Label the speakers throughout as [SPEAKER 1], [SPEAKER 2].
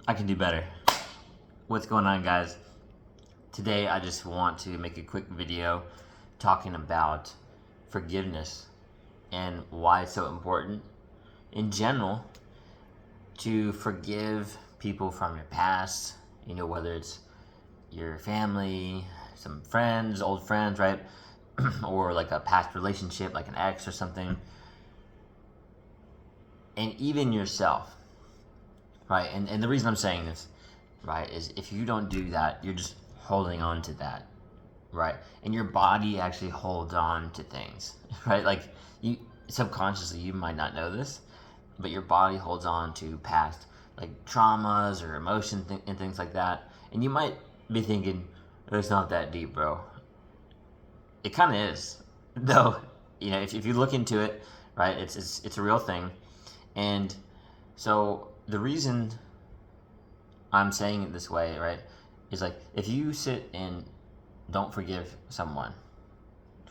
[SPEAKER 1] I can do better. What's going on, guys? Today I just want to make a quick video talking about forgiveness and why it's so important in general to forgive people from your past, whether it's your family, some friends, old friends, right? Or like a past relationship, like an ex or something, and even yourself, right? And the reason I'm saying this, right, is if you don't do that, you're just holding on to that, right? And your body actually holds on to things, right? Like you subconsciously, you might not know this, but your body holds on to past like traumas or emotion and things like that. And you might be thinking, it's not that deep, bro. It kind of is, though. If you look into it, right, it's a real thing. And so the reason I'm saying it this way, right, is like if you sit and don't forgive someone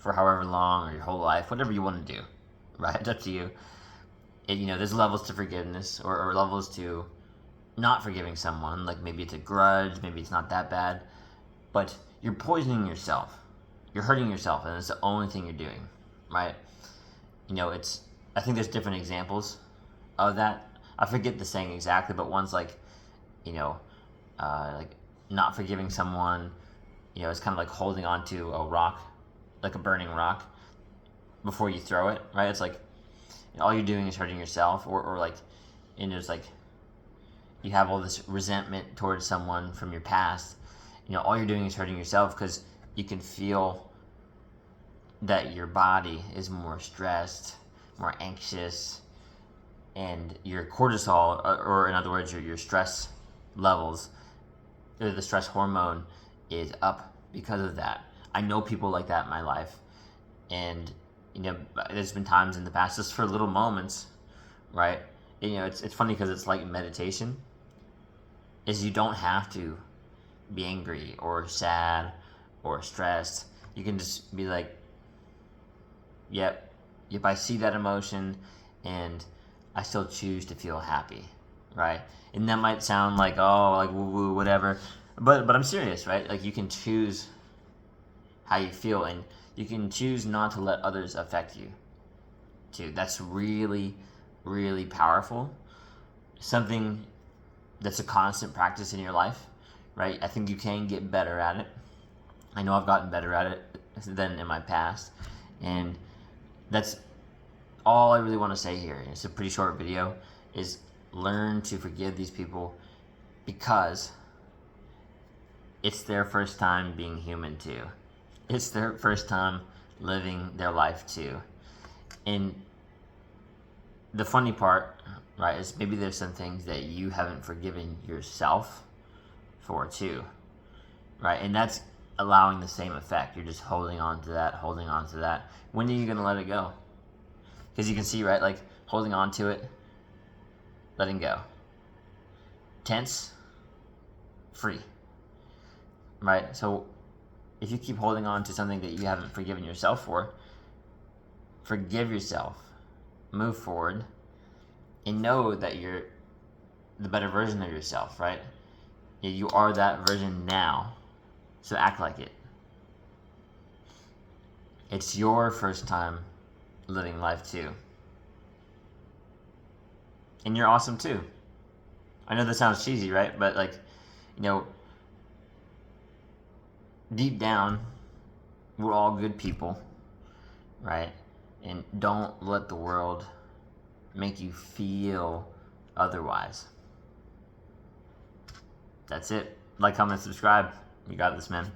[SPEAKER 1] for however long or your whole life, whatever you want to do, right, it's up to you. There's levels to forgiveness or levels to not forgiving someone. Like maybe it's a grudge, maybe it's not that bad, but you're poisoning yourself. You're hurting yourself, and it's the only thing you're doing, right? I think there's different examples of that. I forget the saying exactly, but one's like, like not forgiving someone, it's kind of like holding on to a rock, like a burning rock, before you throw it, right? It's like all you're doing is hurting yourself, or like, it's like you have all this resentment towards someone from your past. All you're doing is hurting yourself because you can feel that your body is more stressed, more anxious, and your cortisol, or in other words, your stress levels, or the stress hormone, is up because of that. I know people like that in my life, and there's been times in the past, just for little moments, right? It's funny because it's like meditation. Is you don't have to be angry or sad or stressed. You can just be like, yep, I see that emotion, and I still choose to feel happy, right? And that might sound like, oh, like woo-woo, whatever, but I'm serious, right? Like you can choose how you feel, and you can choose not to let others affect you too. That's really, really powerful. Something that's a constant practice in your life, right? I think you can get better at it. I know I've gotten better at it than in my past, and that's all I really want to say here. It's a pretty short video, is learn to forgive these people because it's their first time being human too. It's their first time living their life too. And the funny part, right, is maybe there's some things that you haven't forgiven yourself for too, right? And that's allowing the same effect. You're just holding on to that, holding on to that. When are you going to let it go? Because you can see, right, like holding on to it, letting go. Tense, free, right? So if you keep holding on to something that you haven't forgiven yourself for, forgive yourself, move forward, and know that you're the better version of yourself, right? You are that version now, so act like it. It's your first time living life too. And you're awesome too. I know this sounds cheesy, right? But like, deep down, we're all good people, right? And don't let the world make you feel otherwise. That's it. Like, comment, subscribe. You got this, man.